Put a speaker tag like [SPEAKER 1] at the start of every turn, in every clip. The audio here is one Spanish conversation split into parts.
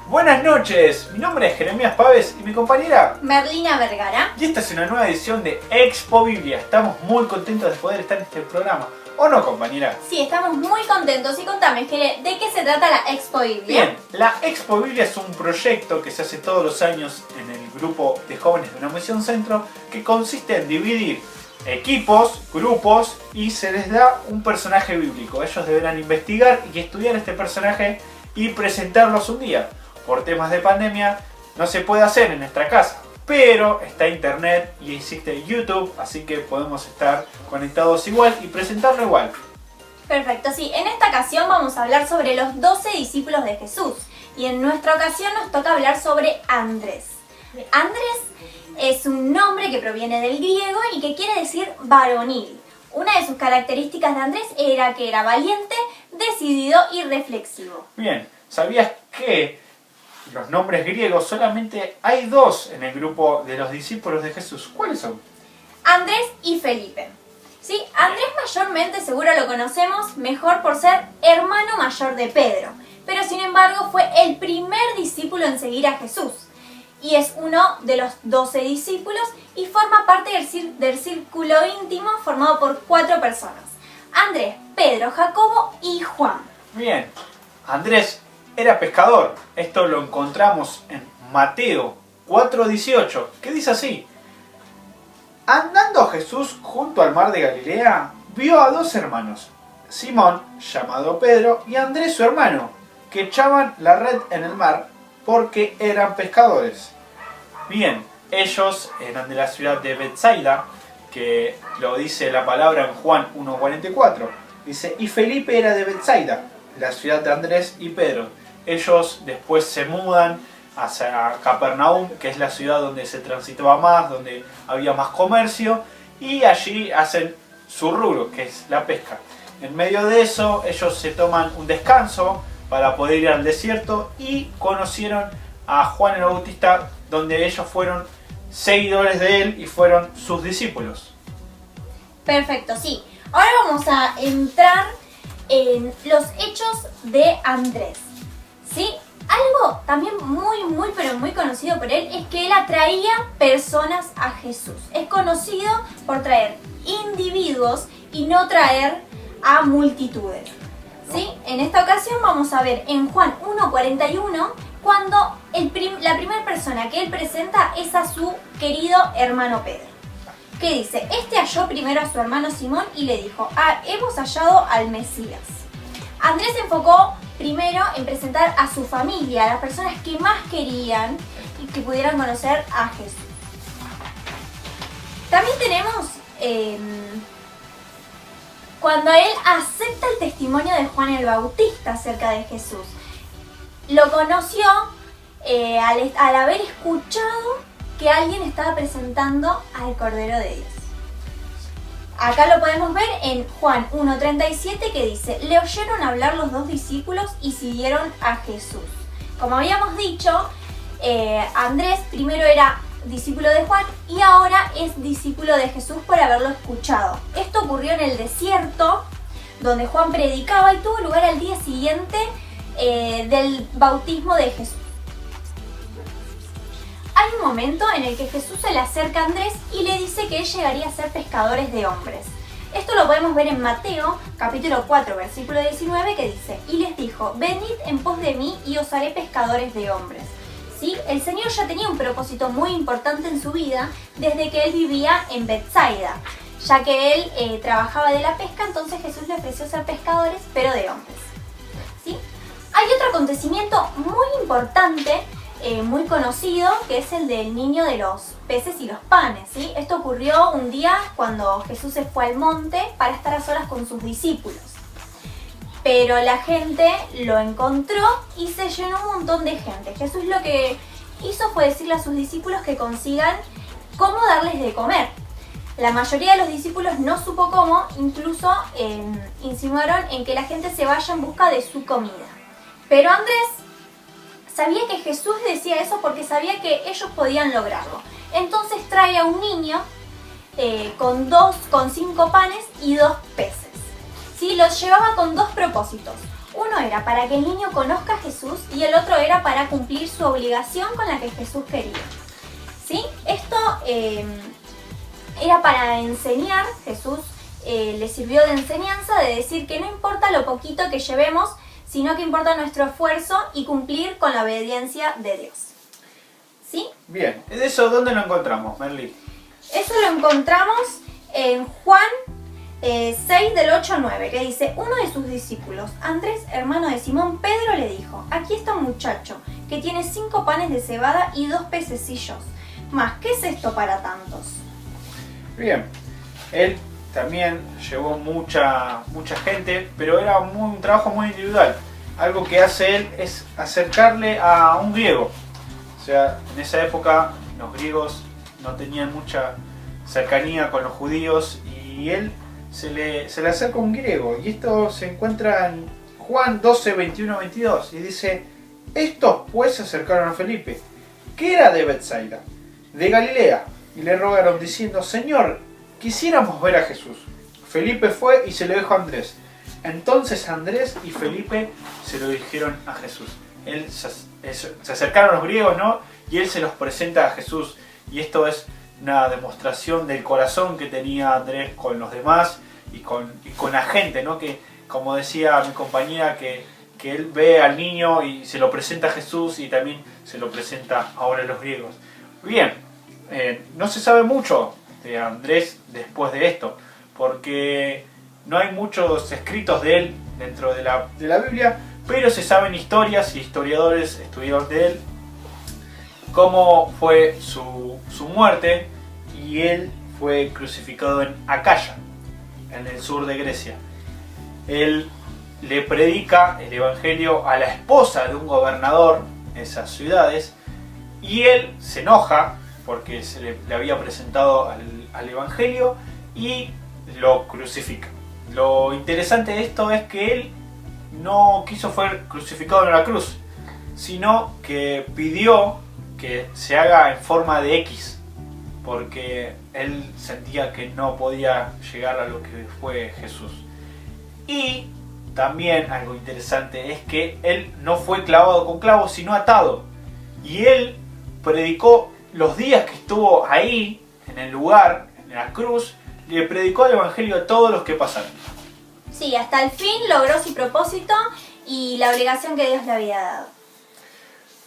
[SPEAKER 1] Buenas noches, mi nombre es Jeremías Paves y mi compañera
[SPEAKER 2] Merlina Vergara.
[SPEAKER 1] Y esta es una nueva edición de Expo Biblia. Estamos muy contentos de poder estar en este programa. ¿O no, compañera?
[SPEAKER 2] Sí, estamos muy contentos. Y contame, Jere, ¿de qué se trata la Expo Biblia?
[SPEAKER 1] Bien, la Expo Biblia es un proyecto que se hace todos los años en el grupo de jóvenes de una misión centro, que consiste en dividir equipos, grupos, y se les da un personaje bíblico. Ellos deberán investigar y estudiar este personaje y presentarlos un día. Por temas de pandemia no se puede hacer en nuestra casa, pero está internet y existe YouTube, así que podemos estar conectados igual y presentarlo igual.
[SPEAKER 2] Perfecto, sí. En esta ocasión vamos a hablar sobre los 12 discípulos de Jesús. Y en nuestra ocasión nos toca hablar sobre Andrés. Andrés es un nombre que proviene del griego y que quiere decir varonil. Una de sus características de Andrés era que era valiente, decidido y reflexivo.
[SPEAKER 1] Bien, ¿sabías que los nombres griegos solamente hay dos en el grupo de los discípulos de Jesús? ¿Cuáles son?
[SPEAKER 2] Andrés y Felipe. ¿Sí? Andrés mayormente seguro lo conocemos mejor por ser hermano mayor de Pedro, pero sin embargo fue el primer discípulo en seguir a Jesús y es uno de los 12 discípulos y forma parte del círculo íntimo formado por 4 personas: Andrés, Pedro, Jacobo y Juan.
[SPEAKER 1] Bien, Andrés era pescador. Esto lo encontramos en Mateo 4:18, que dice así: andando Jesús junto al mar de Galilea, vio a 2 hermanos, Simón, llamado Pedro, y Andrés su hermano, que echaban la red en el mar porque eran pescadores. Bien, ellos eran de la ciudad de Betsaida, que lo dice la palabra en Juan 1:44. Dice, y Felipe era de Betsaida, la ciudad de Andrés y Pedro. Ellos después se mudan hacia Capernaum, que es la ciudad donde se transitaba más, donde había más comercio, y allí hacen su rubro, que es la pesca. En medio de eso, ellos se toman un descanso para poder ir al desierto y conocieron a Juan el Bautista, donde ellos fueron seguidores de él y fueron sus discípulos.
[SPEAKER 2] Perfecto, sí. Ahora vamos a entrar en los hechos de Andrés. ¿Sí? Algo también muy conocido por él es que él atraía personas a Jesús. Es conocido por traer individuos y no traer a multitudes. ¿Sí? En esta ocasión vamos a ver en Juan 1:41 cuando la primera persona que él presenta es a su querido hermano Pedro. Que dice, este halló primero a su hermano Simón y le dijo, hemos hallado al Mesías. Andrés se enfocó primero en presentar a su familia, a las personas que más querían y que pudieran conocer a Jesús. También tenemos cuando él acepta el testimonio de Juan el Bautista acerca de Jesús. Lo conoció al haber escuchado que alguien estaba presentando al Cordero de Dios. Acá lo podemos ver en Juan 1:37 que dice, le oyeron hablar los 2 discípulos y siguieron a Jesús. Como habíamos dicho, Andrés primero era discípulo de Juan y ahora es discípulo de Jesús por haberlo escuchado. Esto ocurrió en el desierto, donde Juan predicaba y tuvo lugar al día siguiente del bautismo de Jesús. Hay un momento en el que Jesús se le acerca a Andrés y le dice que él llegaría a ser pescadores de hombres. Esto lo podemos ver en Mateo, capítulo 4, versículo 19, que dice, y les dijo, venid en pos de mí y os haré pescadores de hombres. ¿Sí? El Señor ya tenía un propósito muy importante en su vida desde que él vivía en Betsaida, ya que él trabajaba de la pesca, entonces Jesús le ofreció ser pescadores, pero de hombres. ¿Sí? Hay otro acontecimiento muy importante, muy conocido, que es el del niño de los peces y los panes, ¿sí? Esto ocurrió un día cuando Jesús se fue al monte para estar a solas con sus discípulos. Pero la gente lo encontró y se llenó un montón de gente. Jesús lo que hizo fue decirle a sus discípulos que consigan cómo darles de comer. La mayoría de los discípulos no supo cómo, incluso insinuaron en que la gente se vaya en busca de su comida. Pero Andrés sabía que Jesús decía eso porque sabía que ellos podían lograrlo. Entonces trae a un niño con 5 panes y 2 peces. ¿Sí? Los llevaba con 2 propósitos. Uno era para que el niño conozca a Jesús y el otro era para cumplir su obligación con la que Jesús quería. ¿Sí? Esto era para enseñar. Jesús le sirvió de enseñanza, de decir que no importa lo poquito que llevemos, sino que importa nuestro esfuerzo y cumplir con la obediencia de Dios. ¿Sí?
[SPEAKER 1] Bien, ¿eso dónde lo encontramos, Merly?
[SPEAKER 2] Eso lo encontramos en Juan 6 del 8 al 9, que dice: uno de sus discípulos, Andrés, hermano de Simón Pedro, le dijo: aquí está un muchacho que tiene 5 panes de cebada y 2 pececillos. Mas, ¿qué es esto para tantos?
[SPEAKER 1] Bien, él también llevó mucha gente, pero era un trabajo muy individual. Algo que hace él es acercarle a un griego. O sea, en esa época los griegos no tenían mucha cercanía con los judíos y él se le acerca a un griego. Y esto se encuentra en Juan 12, 21, 22 y dice: estos pues se acercaron a Felipe, que era de Betsaida, de Galilea, y le rogaron diciendo: Señor, quisiéramos ver a Jesús. Felipe fue y se lo dijo a Andrés. Entonces Andrés y Felipe se lo dijeron a Jesús. Se acercaron los griegos, ¿no? Y él se los presenta a Jesús. Y esto es una demostración del corazón que tenía Andrés con los demás y con la gente, ¿no? Que, como decía mi compañera, que él ve al niño y se lo presenta a Jesús y también se lo presenta ahora a los griegos. Bien, no se sabe mucho de Andrés después de esto, porque no hay muchos escritos de él dentro de la Biblia, pero se saben historias y historiadores estudiaron de él, cómo fue su muerte, y él fue crucificado en Acaya, en el sur de Grecia. Él le predica el evangelio a la esposa de un gobernador de esas ciudades, y él se enoja porque le había presentado al evangelio y lo crucifica. Lo interesante de esto es que él no quiso ser crucificado en la cruz, sino que pidió que se haga en forma de X, porque él sentía que no podía llegar a lo que fue Jesús. Y también algo interesante es que él no fue clavado con clavos, sino atado. Y él predicó los días que estuvo ahí, en el lugar, en la cruz, le predicó el evangelio a todos los que pasaron.
[SPEAKER 2] Sí, hasta el fin logró su propósito y la obligación que Dios le había dado.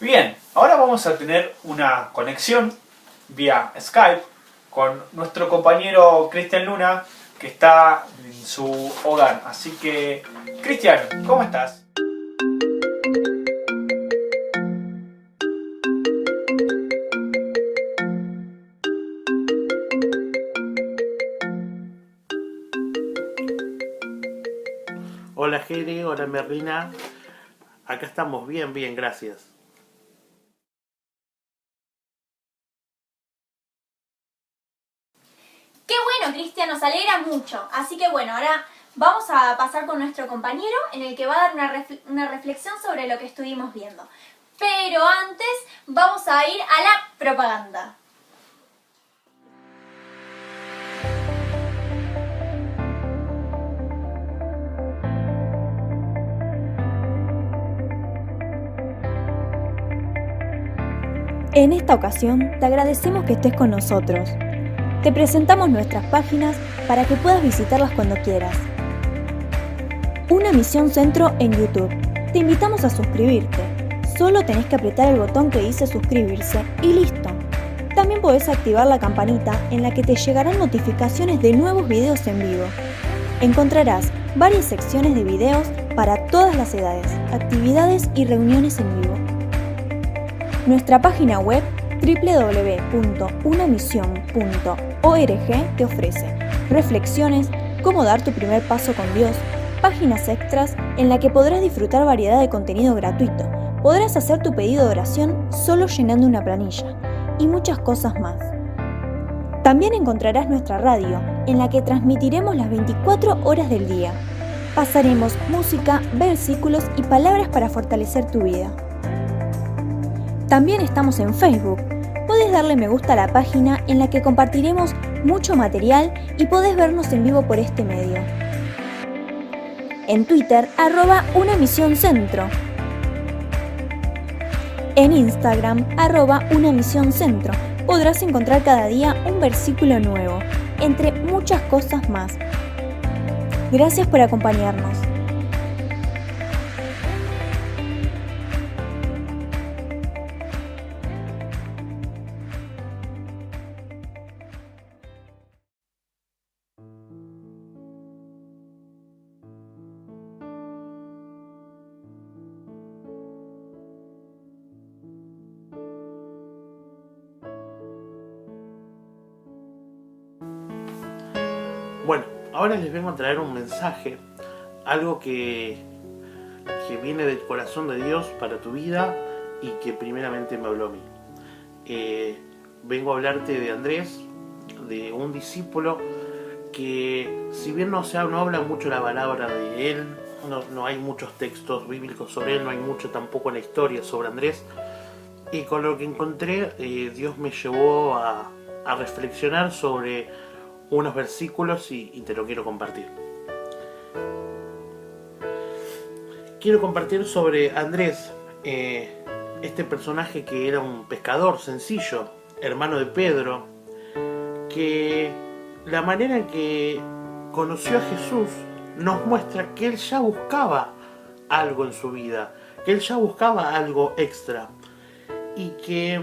[SPEAKER 1] Bien, ahora vamos a tener una conexión vía Skype con nuestro compañero Cristian Luna, que está en su hogar. Así que, Cristian, ¿cómo estás?
[SPEAKER 3] Hola Geri, hola Merlina. Acá estamos bien, gracias.
[SPEAKER 2] Qué bueno, Cristian, nos alegra mucho. Así que bueno, ahora vamos a pasar con nuestro compañero, en el que va a dar una reflexión sobre lo que estuvimos viendo. Pero antes vamos a ir a la propaganda.
[SPEAKER 4] En esta ocasión te agradecemos que estés con nosotros. Te presentamos nuestras páginas para que puedas visitarlas cuando quieras. Una Misión Centro en YouTube. Te invitamos a suscribirte. Solo tenés que apretar el botón que dice suscribirse y listo. También podés activar la campanita en la que te llegarán notificaciones de nuevos videos en vivo. Encontrarás varias secciones de videos para todas las edades, actividades y reuniones en vivo. Nuestra página web www.unamision.org te ofrece reflexiones, cómo dar tu primer paso con Dios, páginas extras en la que podrás disfrutar variedad de contenido gratuito, podrás hacer tu pedido de oración solo llenando una planilla y muchas cosas más. También encontrarás nuestra radio, en la que transmitiremos las 24 horas del día. Pasaremos música, versículos y palabras para fortalecer tu vida. También estamos en Facebook. Podés darle me gusta a la página en la que compartiremos mucho material y podés vernos en vivo por este medio. En Twitter, @unamisioncentro. En Instagram, @unamisioncentro. Podrás encontrar cada día un versículo nuevo, entre muchas cosas más. Gracias por acompañarnos.
[SPEAKER 3] Bueno, ahora les vengo a traer un mensaje, algo que viene del corazón de Dios para tu vida y que primeramente me habló a mí. Vengo a hablarte de Andrés, de un discípulo que, si bien no habla mucho la palabra de él, no hay muchos textos bíblicos sobre él, no hay mucho tampoco en la historia sobre Andrés, y con lo que encontré, Dios me llevó a reflexionar sobre unos versículos y te lo quiero compartir. Quiero compartir sobre Andrés, este personaje que era un pescador sencillo, hermano de Pedro, que la manera en que conoció a Jesús nos muestra que él ya buscaba algo en su vida, que él ya buscaba algo extra y que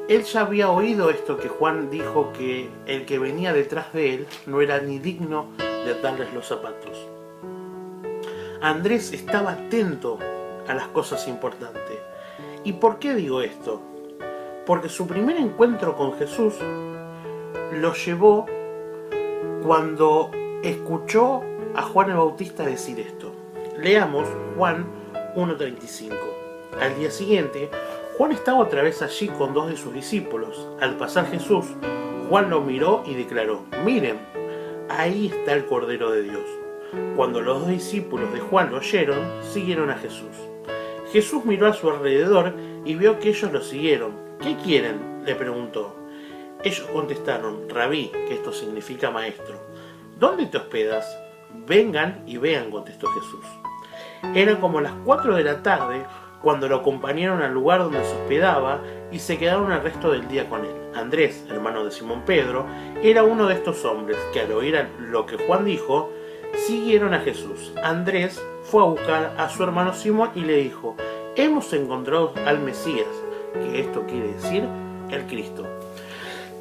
[SPEAKER 3] él ya había oído esto que Juan dijo, que el que venía detrás de él no era ni digno de atarles los zapatos. Andrés estaba atento a las cosas importantes. ¿Y por qué digo esto? Porque su primer encuentro con Jesús lo llevó cuando escuchó a Juan el Bautista decir esto. Leamos Juan 1:35. Al día siguiente, Juan estaba otra vez allí con 2 de sus discípulos. Al pasar Jesús, Juan lo miró y declaró: miren, ahí está el Cordero de Dios. Cuando los 2 discípulos de Juan lo oyeron, siguieron a Jesús. Jesús miró a su alrededor y vio que ellos lo siguieron. ¿Qué quieren?, le preguntó. Ellos contestaron: Rabí, que esto significa maestro, ¿dónde te hospedas? Vengan y vean, contestó Jesús. Era como las 4 de la tarde cuando lo acompañaron al lugar donde se hospedaba y se quedaron el resto del día con él. Andrés, hermano de Simón Pedro, era uno de estos hombres que, al oír lo que Juan dijo, siguieron a Jesús. Andrés fue a buscar a su hermano Simón y le dijo: hemos encontrado al Mesías, que esto quiere decir el Cristo.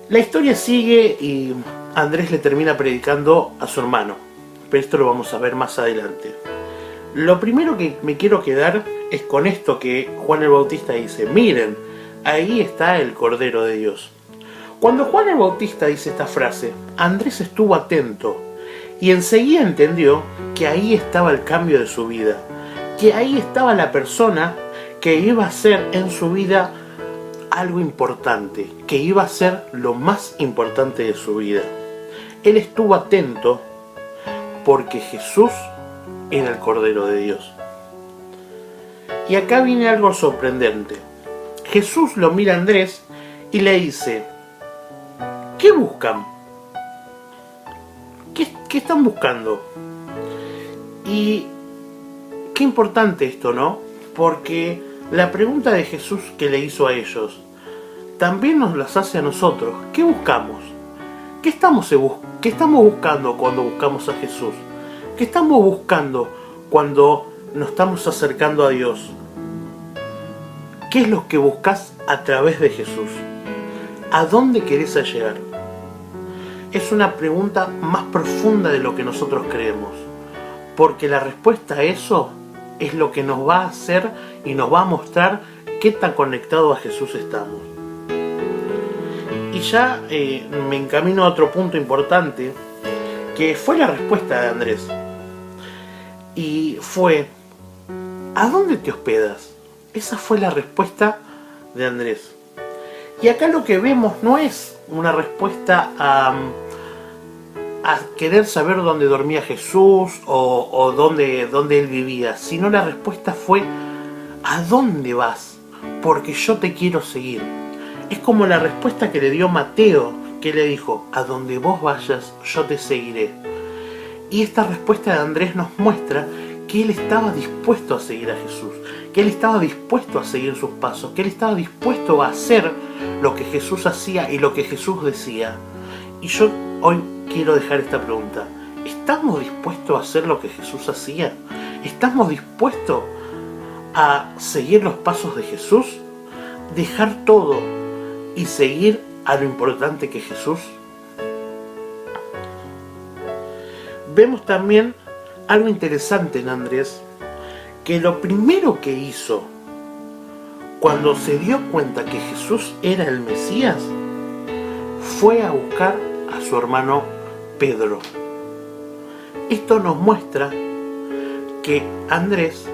[SPEAKER 3] La historia sigue y Andrés le termina predicando a su hermano, pero esto lo vamos a ver más adelante. Lo primero que me quiero quedar es con esto que Juan el Bautista dice: miren, ahí está el Cordero de Dios. Cuando Juan el Bautista dice esta frase, Andrés estuvo atento y enseguida entendió que ahí estaba el cambio de su vida, que ahí estaba la persona que iba a ser en su vida algo importante, que iba a ser lo más importante de su vida. Él estuvo atento porque Jesús era el Cordero de Dios. Y acá viene algo sorprendente. Jesús lo mira a Andrés y le dice: ¿qué buscan? ¿Qué están buscando? Y qué importante esto, ¿no? Porque la pregunta de Jesús que le hizo a ellos también nos las hace a nosotros. ¿Qué buscamos? ¿Qué estamos buscando cuando buscamos a Jesús? ¿Qué estamos buscando cuando nos estamos acercando a Dios? ¿Qué es lo que buscas a través de Jesús? ¿A dónde querés llegar? Es una pregunta más profunda de lo que nosotros creemos, porque la respuesta a eso es lo que nos va a hacer y nos va a mostrar qué tan conectados a Jesús estamos. Y ya me encamino a otro punto importante, que fue la respuesta de Andrés. Y fue: ¿a dónde te hospedas? Esa fue la respuesta de Andrés. Y acá lo que vemos no es una respuesta a querer saber dónde dormía Jesús o dónde él vivía, sino la respuesta fue: ¿a dónde vas? Porque yo te quiero seguir. Es como la respuesta que le dio Mateo, que le dijo: a donde vos vayas, yo te seguiré. Y esta respuesta de Andrés nos muestra que él estaba dispuesto a seguir a Jesús, que él estaba dispuesto a seguir sus pasos, que él estaba dispuesto a hacer lo que Jesús hacía y lo que Jesús decía. Y yo hoy quiero dejar esta pregunta: ¿estamos dispuestos a hacer lo que Jesús hacía? ¿Estamos dispuestos a seguir los pasos de Jesús? ¿Dejar todo y seguir a lo importante que es Jesús? Vemos también algo interesante en Andrés, que lo primero que hizo cuando se dio cuenta que Jesús era el Mesías fue a buscar a su hermano Pedro. Esto nos muestra que Andrés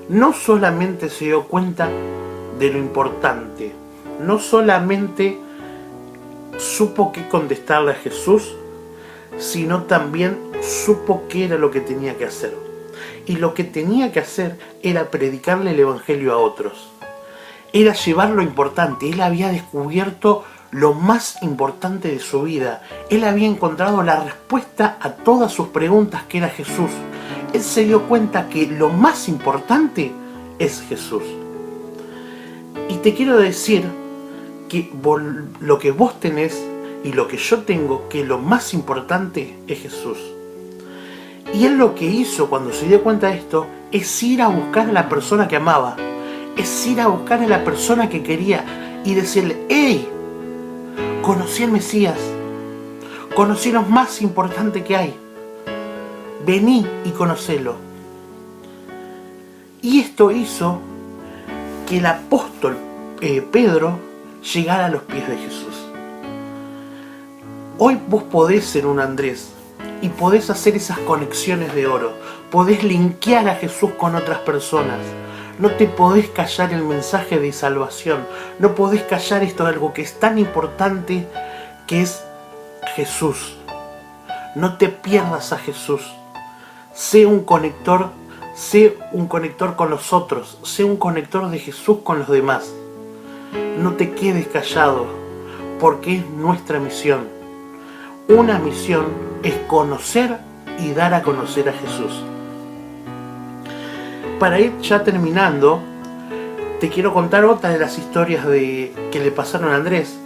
[SPEAKER 3] no solamente se dio cuenta de lo importante, no solamente supo qué contestarle a Jesús, sino también supo qué era lo que tenía que hacer. Y lo que tenía que hacer era predicarle el Evangelio a otros. Era llevar lo importante. Él había descubierto lo más importante de su vida. Él había encontrado la respuesta a todas sus preguntas, que era Jesús. Él se dio cuenta que lo más importante es Jesús. Y te quiero decir que lo que vos tenés y lo que yo tengo, que lo más importante es Jesús. Y él lo que hizo cuando se dio cuenta de esto es ir a buscar a la persona que amaba, es ir a buscar a la persona que quería y decirle: ¡hey! Conocí al Mesías, conocí lo más importante que hay, vení y conocelo. Y esto hizo que el apóstol Pedro llegara a los pies de Jesús. Hoy vos podés ser un Andrés y podés hacer esas conexiones de oro, podés linkear a Jesús con otras personas. No te podés callar el mensaje de salvación, no podés callar esto de algo que es tan importante, que es Jesús. No te pierdas a Jesús. Sé un conector con los otros, sé un conector de Jesús con los demás. No te quedes callado, porque es nuestra misión. Una misión es conocer y dar a conocer a Jesús. Para ir ya terminando, te quiero contar otra de las historias que le pasaron a Andrés,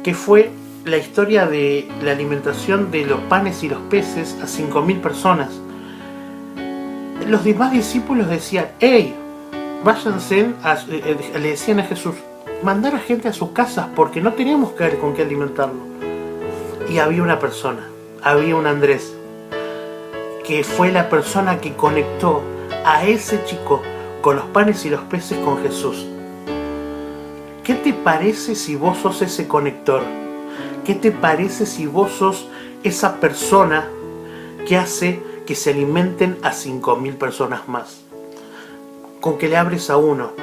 [SPEAKER 3] que fue la historia de la alimentación de los panes y los peces a 5.000 personas. Los demás discípulos decían: ¡hey! Váyanse, le decían a Jesús, mandar a gente a sus casas porque no tenemos con qué alimentarlo. Y había una persona, había un Andrés, que fue la persona que conectó a ese chico con los panes y los peces con Jesús. ¿Qué te parece si vos sos ese conector? ¿Qué te parece si vos sos esa persona que hace que se alimenten a 5.000 personas más? Con que le abres a uno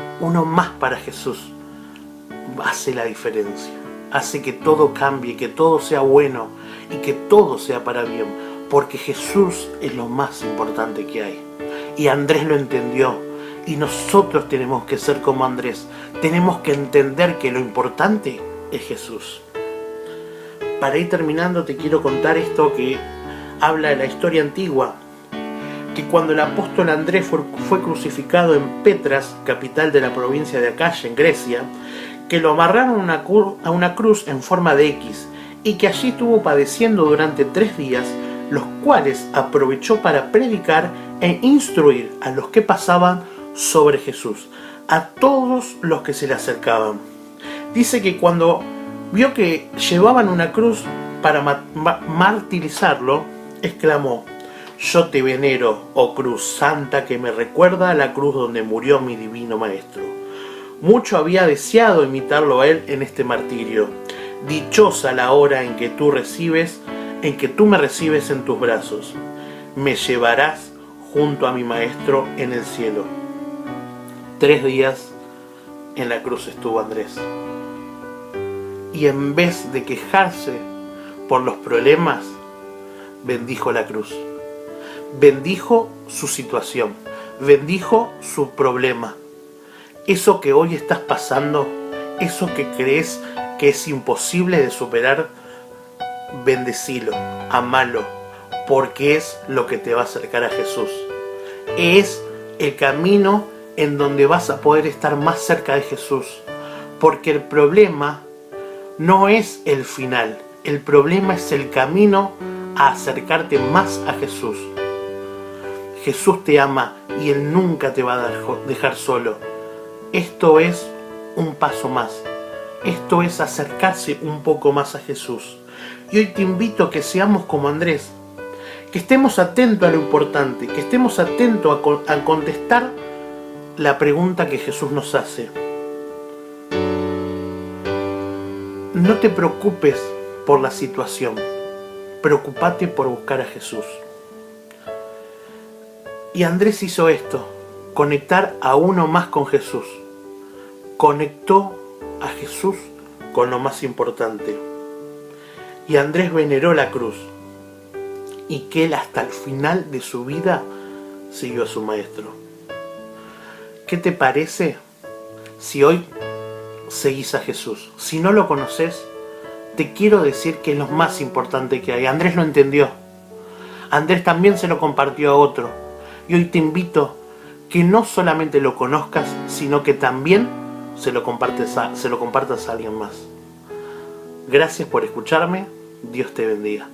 [SPEAKER 3] más para Jesús, hace la diferencia. Hace que todo cambie, que todo sea bueno y que todo sea para bien, porque Jesús es lo más importante que hay. Y Andrés lo entendió, y nosotros tenemos que ser como Andrés. Tenemos que entender que lo importante es Jesús. Para ir terminando, te quiero contar esto que habla de la historia antigua, que cuando el apóstol Andrés fue crucificado en Petras, capital de la provincia de Acaya, en Grecia, que lo amarraron a una cruz en forma de X, y que allí estuvo padeciendo durante 3 días, los cuales aprovechó para predicar e instruir a los que pasaban sobre Jesús, a todos los que se le acercaban. Dice que cuando vio que llevaban una cruz para martirizarlo, exclamó: yo te venero, oh cruz santa, que me recuerda a la cruz donde murió mi divino maestro. Mucho había deseado imitarlo a él en este martirio. Dichosa la hora en que tú me recibes en tus brazos. Me llevarás junto a mi maestro en el cielo. 3 días en la cruz estuvo Andrés. Y en vez de quejarse por los problemas, bendijo la cruz. Bendijo su situación. Bendijo su problema. Eso que hoy estás pasando, eso que crees que es imposible de superar, bendecilo, amalo, porque es lo que te va a acercar a Jesús. Es el camino en donde vas a poder estar más cerca de Jesús, porque el problema no es el final, el problema es el camino a acercarte más a Jesús. Jesús te ama y Él nunca te va a dejar solo. Esto es un paso más. Esto es acercarse un poco más a Jesús. Y hoy te invito a que seamos como Andrés, que estemos atentos a lo importante, que estemos atentos a contestar la pregunta que Jesús nos hace. No te preocupes por la situación, preocúpate por buscar a Jesús. Y Andrés hizo esto, conectar a uno más con Jesús. Conectó a Jesús con lo más importante. Y Andrés veneró la cruz. Y que él hasta el final de su vida siguió a su maestro. ¿Qué te parece si hoy seguís a Jesús? Si no lo conoces, te quiero decir que es lo más importante que hay. Andrés lo entendió. Andrés también se lo compartió a otro. Y hoy te invito que no solamente lo conozcas, sino que también se lo compartas a alguien más. Gracias por escucharme. Dios te bendiga.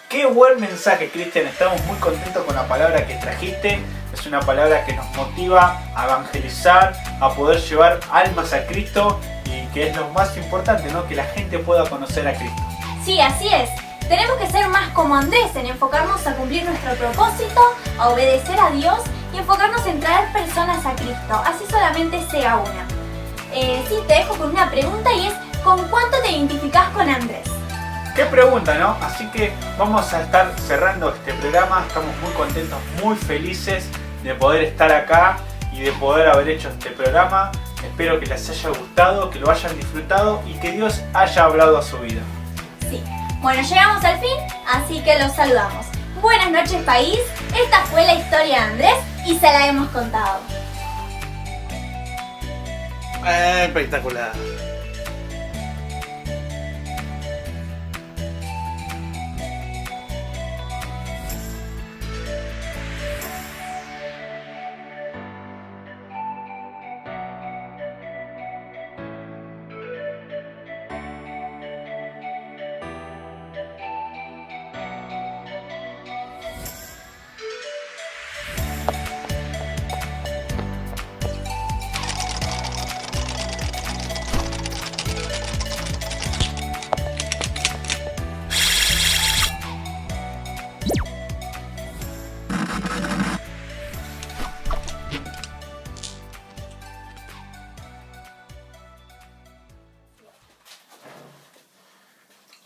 [SPEAKER 1] Qué buen mensaje, Cristian. Estamos muy contentos con la palabra que trajiste. Es una palabra que nos motiva a evangelizar, a poder llevar almas a Cristo y que es lo más importante, ¿no? Que la gente pueda conocer a Cristo.
[SPEAKER 2] Sí, así es. Tenemos que ser más como Andrés, en enfocarnos a cumplir nuestro propósito, a obedecer a Dios y enfocarnos en traer personas a Cristo. Así solamente sea una. Sí, te dejo con una pregunta y es: ¿con cuánto te identificás con Andrés?
[SPEAKER 1] Qué pregunta, ¿no? Así que vamos a estar cerrando este programa. Estamos muy contentos, muy felices de poder estar acá y de poder haber hecho este programa. Espero que les haya gustado, que lo hayan disfrutado y que Dios haya hablado a su vida.
[SPEAKER 2] Sí. Bueno, llegamos al fin, así que los saludamos. Buenas noches, país. Esta fue la historia de Andrés y se la hemos contado.
[SPEAKER 3] Espectacular.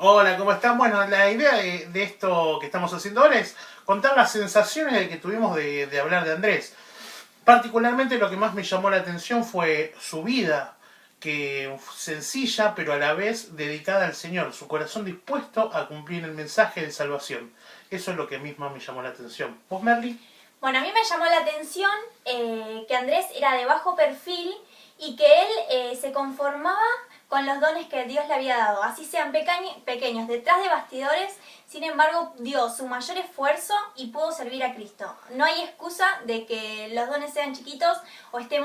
[SPEAKER 3] Hola, ¿cómo están? Bueno, la idea de esto que estamos haciendo ahora es contar las sensaciones que tuvimos de hablar de Andrés. Particularmente lo que más me llamó la atención fue su vida, que sencilla pero a la vez dedicada al Señor, su corazón dispuesto a cumplir el mensaje de salvación. Eso es lo que mismo me llamó la atención. ¿Vos, Merly?
[SPEAKER 2] Bueno, a mí me llamó la atención que Andrés era de bajo perfil y que él se conformaba con los dones que Dios le había dado, así sean pequeños, detrás de bastidores. Sin embargo, dio su mayor esfuerzo y pudo servir a Cristo. No hay excusa de que los dones sean chiquitos o que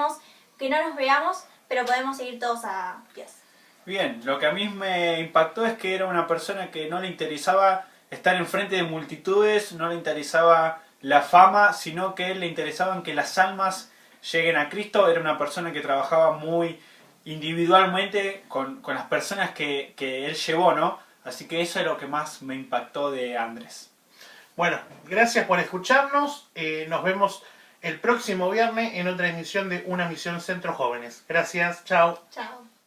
[SPEAKER 2] no nos veamos, pero podemos seguir todos a Dios.
[SPEAKER 1] Bien, lo que a mí me impactó es que era una persona que no le interesaba estar enfrente de multitudes, no le interesaba la fama, sino que le interesaban que las almas lleguen a Cristo. Era una persona que trabajaba muy individualmente con las personas que él llevó, ¿no? Así que eso es lo que más me impactó de Andrés.
[SPEAKER 3] Bueno, gracias por escucharnos. Nos vemos el próximo viernes en otra emisión de Una Misión Centro Jóvenes. Gracias, chao.
[SPEAKER 2] Chao.